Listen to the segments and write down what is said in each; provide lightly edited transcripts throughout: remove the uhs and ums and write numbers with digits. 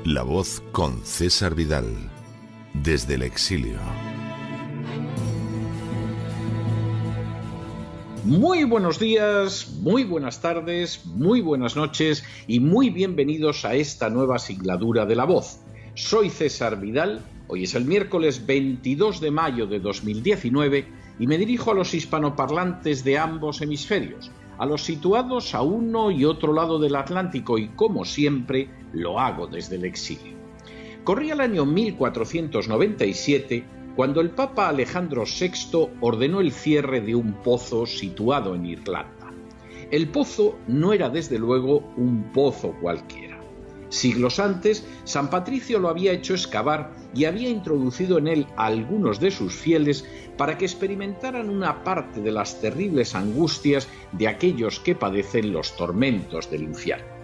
La Voz con César Vidal, desde el exilio. Muy buenos días, muy buenas tardes, muy buenas noches y muy bienvenidos a esta nueva singladura de La Voz. Soy César Vidal, hoy es el miércoles 22 de mayo de 2019 y me dirijo a los hispanoparlantes de ambos hemisferios, a los situados a uno y otro lado del Atlántico y, como siempre, lo hago desde el exilio. Corría el año 1497 cuando el Papa Alejandro VI ordenó el cierre de un pozo situado en Irlanda. El pozo no era desde luego un pozo cualquiera. Siglos antes, San Patricio lo había hecho excavar y había introducido en él a algunos de sus fieles para que experimentaran una parte de las terribles angustias de aquellos que padecen los tormentos del infierno.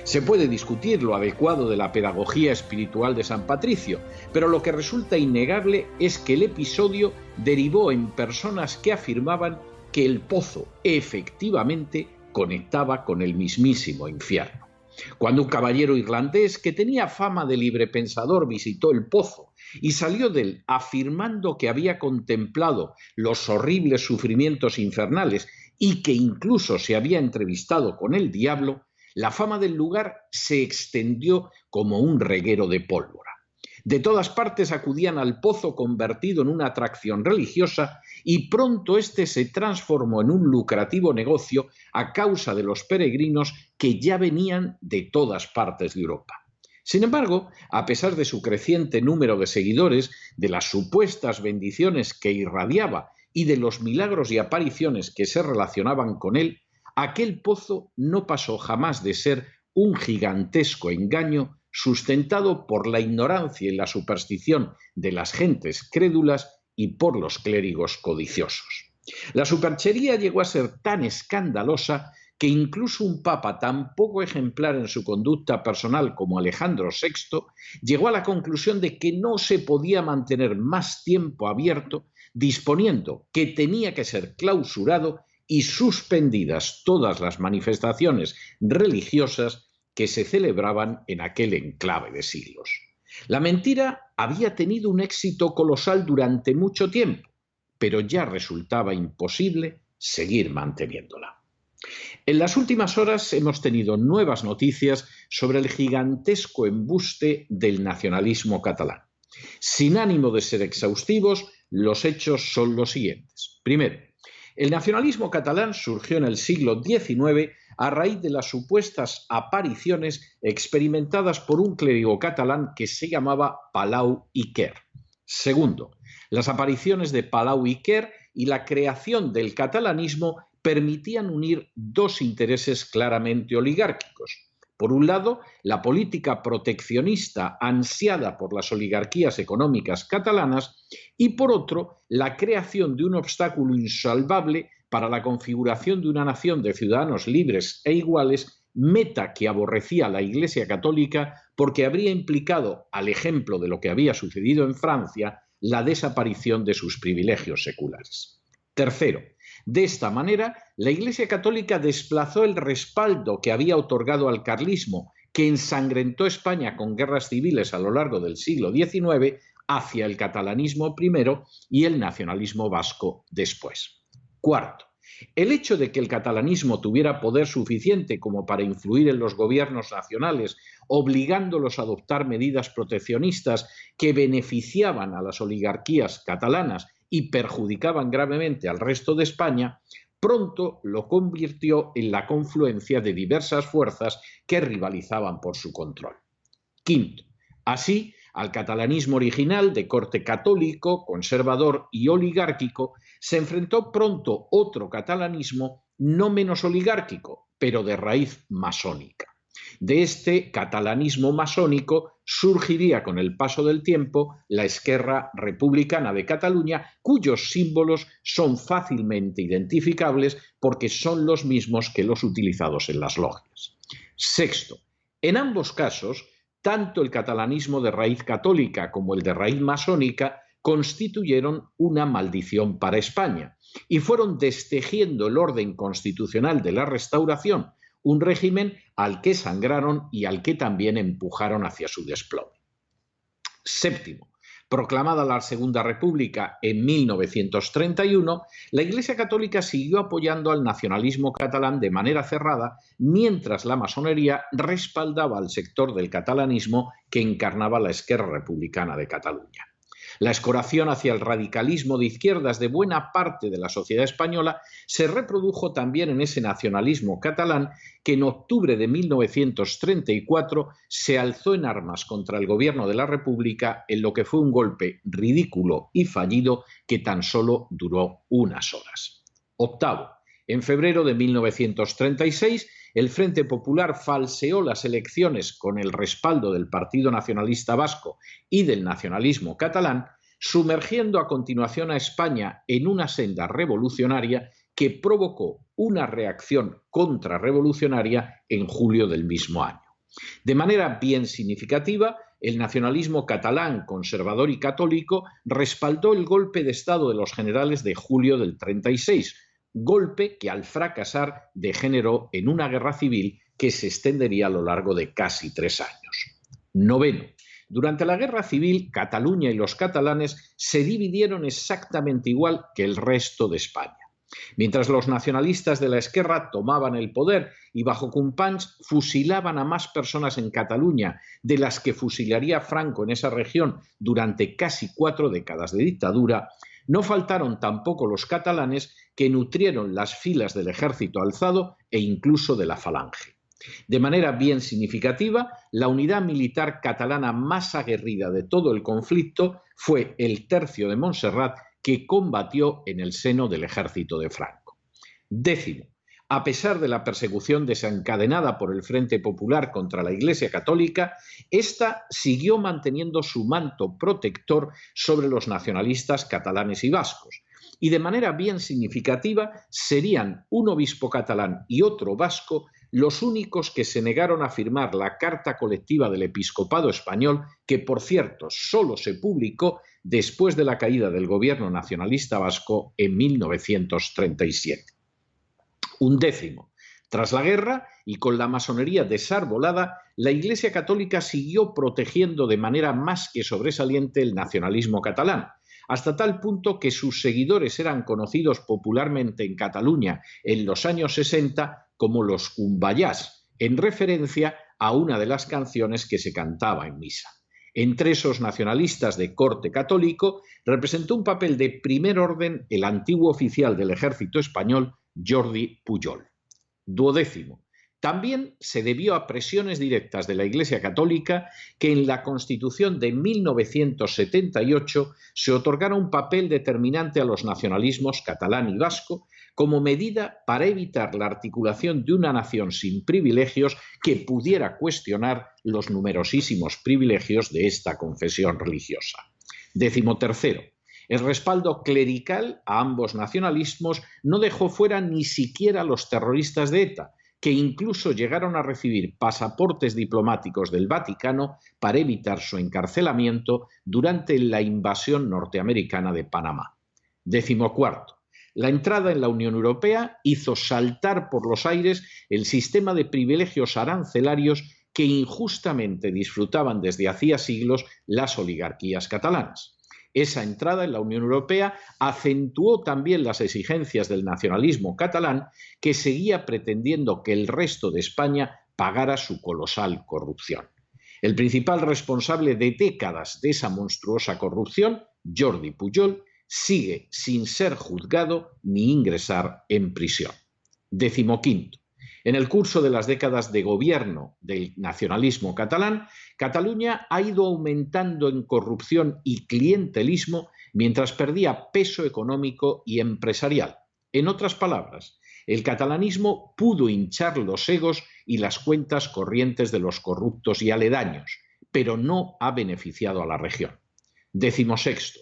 Se puede discutir lo adecuado de la pedagogía espiritual de San Patricio, pero lo que resulta innegable es que el episodio derivó en personas que afirmaban que el pozo efectivamente conectaba con el mismísimo infierno. Cuando un caballero irlandés que tenía fama de librepensador visitó el pozo y salió de él afirmando que había contemplado los horribles sufrimientos infernales y que incluso se había entrevistado con el diablo, la fama del lugar se extendió como un reguero de pólvora. De todas partes acudían al pozo convertido en una atracción religiosa y pronto este se transformó en un lucrativo negocio a causa de los peregrinos que ya venían de todas partes de Europa. Sin embargo, a pesar de su creciente número de seguidores, de las supuestas bendiciones que irradiaba y de los milagros y apariciones que se relacionaban con él, aquel pozo no pasó jamás de ser un gigantesco engaño sustentado por la ignorancia y la superstición de las gentes crédulas y por los clérigos codiciosos. La superchería llegó a ser tan escandalosa que incluso un papa tan poco ejemplar en su conducta personal como Alejandro VI llegó a la conclusión de que no se podía mantener más tiempo abierto, disponiendo que tenía que ser clausurado y suspendidas todas las manifestaciones religiosas que se celebraban en aquel enclave de siglos. La mentira había tenido un éxito colosal durante mucho tiempo, pero ya resultaba imposible seguir manteniéndola. En las últimas horas hemos tenido nuevas noticias sobre el gigantesco embuste del nacionalismo catalán. Sin ánimo de ser exhaustivos, los hechos son los siguientes. Primero, el nacionalismo catalán surgió en el siglo XIX a raíz de las supuestas apariciones experimentadas por un clérigo catalán que se llamaba Palau i Quer. Segundo, las apariciones de Palau i Quer y la creación del catalanismo permitían unir dos intereses claramente oligárquicos. Por un lado, la política proteccionista ansiada por las oligarquías económicas catalanas y, por otro, la creación de un obstáculo insalvable para la configuración de una nación de ciudadanos libres e iguales, meta que aborrecía la Iglesia Católica porque habría implicado, al ejemplo de lo que había sucedido en Francia, la desaparición de sus privilegios seculares. Tercero, de esta manera, la Iglesia Católica desplazó el respaldo que había otorgado al carlismo, que ensangrentó España con guerras civiles a lo largo del siglo XIX, hacia el catalanismo primero y el nacionalismo vasco después. Cuarto, el hecho de que el catalanismo tuviera poder suficiente como para influir en los gobiernos nacionales, obligándolos a adoptar medidas proteccionistas que beneficiaban a las oligarquías catalanas y perjudicaban gravemente al resto de España, pronto lo convirtió en la confluencia de diversas fuerzas que rivalizaban por su control. Quinto, así, al catalanismo original de corte católico, conservador y oligárquico se enfrentó pronto otro catalanismo no menos oligárquico, pero de raíz masónica. De este catalanismo masónico surgiría con el paso del tiempo la Esquerra Republicana de Cataluña, cuyos símbolos son fácilmente identificables porque son los mismos que los utilizados en las logias. Sexto, en ambos casos, tanto el catalanismo de raíz católica como el de raíz masónica constituyeron una maldición para España y fueron destejiendo el orden constitucional de la Restauración, un régimen al que sangraron y al que también empujaron hacia su desplome. Séptimo, proclamada la Segunda República en 1931, la Iglesia Católica siguió apoyando al nacionalismo catalán de manera cerrada, mientras la masonería respaldaba al sector del catalanismo que encarnaba la Esquerra Republicana de Cataluña. La escoración hacia el radicalismo de izquierdas de buena parte de la sociedad española se reprodujo también en ese nacionalismo catalán que en octubre de 1934 se alzó en armas contra el gobierno de la República en lo que fue un golpe ridículo y fallido que tan solo duró unas horas. Octavo, en febrero de 1936, el Frente Popular falseó las elecciones con el respaldo del Partido Nacionalista Vasco y del nacionalismo catalán, sumergiendo a continuación a España en una senda revolucionaria que provocó una reacción contrarrevolucionaria en julio del mismo año. De manera bien significativa, el nacionalismo catalán, conservador y católico, respaldó el golpe de Estado de los generales de julio del 36, golpe que al fracasar degeneró en una guerra civil que se extendería a lo largo de casi 3 años. Noveno, durante la guerra civil, Cataluña y los catalanes se dividieron exactamente igual que el resto de España. Mientras los nacionalistas de la Esquerra tomaban el poder y bajo Companys fusilaban a más personas en Cataluña de las que fusilaría Franco en esa región durante casi 4 décadas de dictadura, no faltaron tampoco los catalanes que nutrieron las filas del ejército alzado e incluso de la falange. De manera bien significativa, la unidad militar catalana más aguerrida de todo el conflicto fue el Tercio de Montserrat, que combatió en el seno del ejército de Franco. Décimo, a pesar de la persecución desencadenada por el Frente Popular contra la Iglesia Católica, ésta siguió manteniendo su manto protector sobre los nacionalistas catalanes y vascos, y de manera bien significativa serían un obispo catalán y otro vasco los únicos que se negaron a firmar la Carta Colectiva del Episcopado Español, que por cierto solo se publicó después de la caída del gobierno nacionalista vasco en 1937. Undécimo, tras la guerra y con la masonería desarbolada, la Iglesia Católica siguió protegiendo de manera más que sobresaliente el nacionalismo catalán, hasta tal punto que sus seguidores eran conocidos popularmente en Cataluña en los años 60 como los cumbayás, en referencia a una de las canciones que se cantaba en misa. Entre esos nacionalistas de corte católico representó un papel de primer orden el antiguo oficial del ejército español, Jordi Pujol. Duodécimo, también se debió a presiones directas de la Iglesia Católica que en la Constitución de 1978 se otorgara un papel determinante a los nacionalismos catalán y vasco como medida para evitar la articulación de una nación sin privilegios que pudiera cuestionar los numerosísimos privilegios de esta confesión religiosa. Décimo tercero, el respaldo clerical a ambos nacionalismos no dejó fuera ni siquiera a los terroristas de ETA, que incluso llegaron a recibir pasaportes diplomáticos del Vaticano para evitar su encarcelamiento durante la invasión norteamericana de Panamá. Décimo cuarto, la entrada en la Unión Europea hizo saltar por los aires el sistema de privilegios arancelarios que injustamente disfrutaban desde hacía siglos las oligarquías catalanas. Esa entrada en la Unión Europea acentuó también las exigencias del nacionalismo catalán, que seguía pretendiendo que el resto de España pagara su colosal corrupción. El principal responsable de décadas de esa monstruosa corrupción, Jordi Pujol, sigue sin ser juzgado ni ingresar en prisión. Décimo quinto. En el curso de las décadas de gobierno del nacionalismo catalán, Cataluña ha ido aumentando en corrupción y clientelismo mientras perdía peso económico y empresarial. En otras palabras, el catalanismo pudo hinchar los egos y las cuentas corrientes de los corruptos y aledaños, pero no ha beneficiado a la región. Décimo sexto.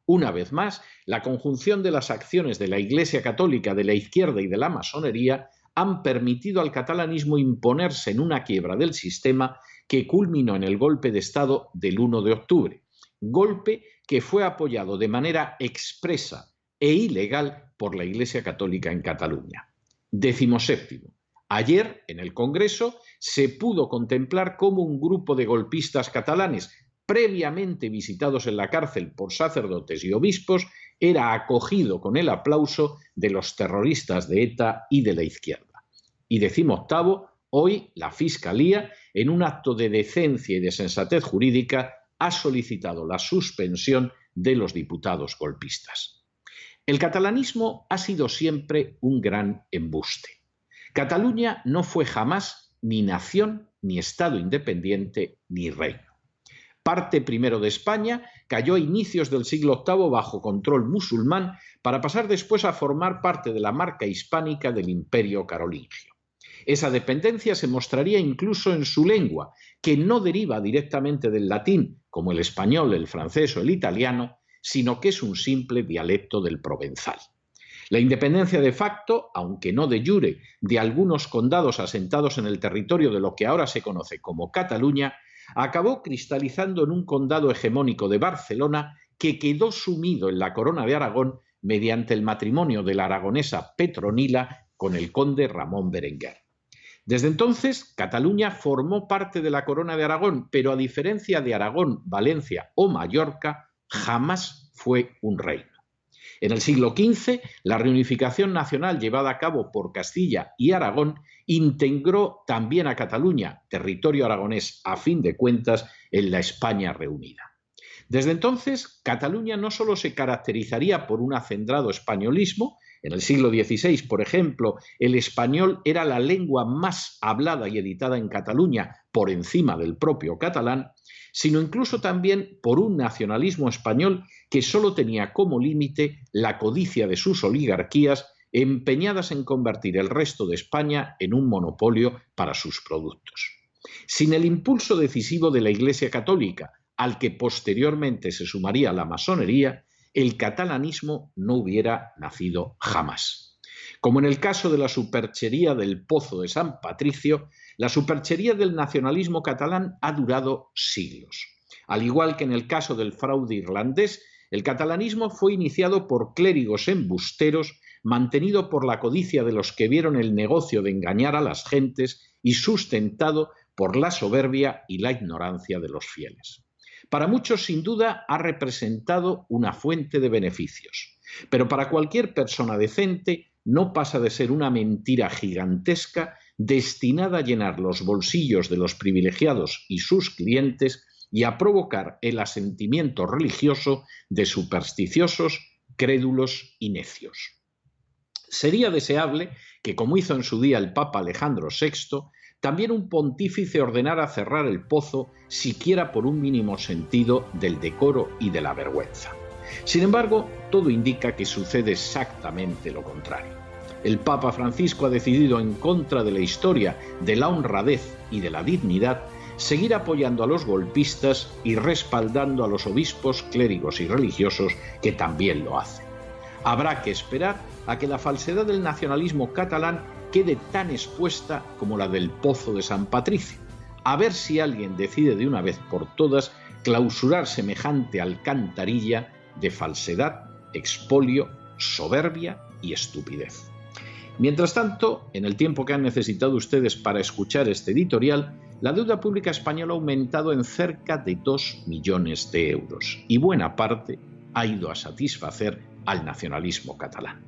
Una vez más, la conjunción de las acciones de la Iglesia Católica, de la izquierda y de la masonería han permitido al catalanismo imponerse en una quiebra del sistema que culminó en el golpe de Estado del 1 de octubre, golpe que fue apoyado de manera expresa e ilegal por la Iglesia Católica en Cataluña. Décimo séptimo. Ayer, en el Congreso, se pudo contemplar cómo un grupo de golpistas catalanes, previamente visitados en la cárcel por sacerdotes y obispos, era acogido con el aplauso de los terroristas de ETA y de la izquierda. Y 18º, hoy la Fiscalía, en un acto de decencia y de sensatez jurídica, ha solicitado la suspensión de los diputados golpistas. El catalanismo ha sido siempre un gran embuste. Cataluña no fue jamás ni nación, ni Estado independiente, ni reino. Parte primero de España, cayó a inicios del siglo VIII bajo control musulmán para pasar después a formar parte de la marca hispánica del Imperio carolingio. Esa dependencia se mostraría incluso en su lengua, que no deriva directamente del latín, como el español, el francés o el italiano, sino que es un simple dialecto del provenzal. La independencia de facto, aunque no de jure, de algunos condados asentados en el territorio de lo que ahora se conoce como Cataluña, acabó cristalizando en un condado hegemónico de Barcelona que quedó sumido en la corona de Aragón mediante el matrimonio de la aragonesa Petronila con el conde Ramón Berenguer. Desde entonces, Cataluña formó parte de la corona de Aragón, pero a diferencia de Aragón, Valencia o Mallorca, jamás fue un reino. En el siglo XV, la reunificación nacional llevada a cabo por Castilla y Aragón integró también a Cataluña, territorio aragonés a fin de cuentas, en la España reunida. Desde entonces, Cataluña no solo se caracterizaría por un acendrado españolismo. En el siglo XVI, por ejemplo, el español era la lengua más hablada y editada en Cataluña por encima del propio catalán, sino incluso también por un nacionalismo español que solo tenía como límite la codicia de sus oligarquías empeñadas en convertir el resto de España en un monopolio para sus productos. Sin el impulso decisivo de la Iglesia Católica, al que posteriormente se sumaría la masonería, el catalanismo no hubiera nacido jamás. Como en el caso de la superchería del Pozo de San Patricio, la superchería del nacionalismo catalán ha durado siglos. Al igual que en el caso del fraude irlandés, el catalanismo fue iniciado por clérigos embusteros, mantenido por la codicia de los que vieron el negocio de engañar a las gentes y sustentado por la soberbia y la ignorancia de los fieles. Para muchos, sin duda, ha representado una fuente de beneficios, pero para cualquier persona decente no pasa de ser una mentira gigantesca destinada a llenar los bolsillos de los privilegiados y sus clientes y a provocar el asentimiento religioso de supersticiosos, crédulos y necios. Sería deseable que, como hizo en su día el Papa Alejandro VI, también un pontífice ordenara cerrar el pozo siquiera por un mínimo sentido del decoro y de la vergüenza. Sin embargo, todo indica que sucede exactamente lo contrario. El Papa Francisco ha decidido, en contra de la historia, de la honradez y de la dignidad, seguir apoyando a los golpistas y respaldando a los obispos, clérigos y religiosos que también lo hacen. Habrá que esperar a que la falsedad del nacionalismo catalán quede tan expuesta como la del Pozo de San Patricio, a ver si alguien decide de una vez por todas clausurar semejante alcantarilla de falsedad, expolio, soberbia y estupidez. Mientras tanto, en el tiempo que han necesitado ustedes para escuchar este editorial, la deuda pública española ha aumentado en cerca de 2 millones de euros y buena parte ha ido a satisfacer al nacionalismo catalán.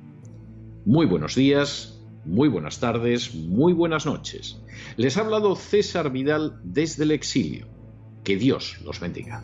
Muy buenos días, muy buenas tardes, muy buenas noches. Les ha hablado César Vidal desde el exilio. Que Dios los bendiga.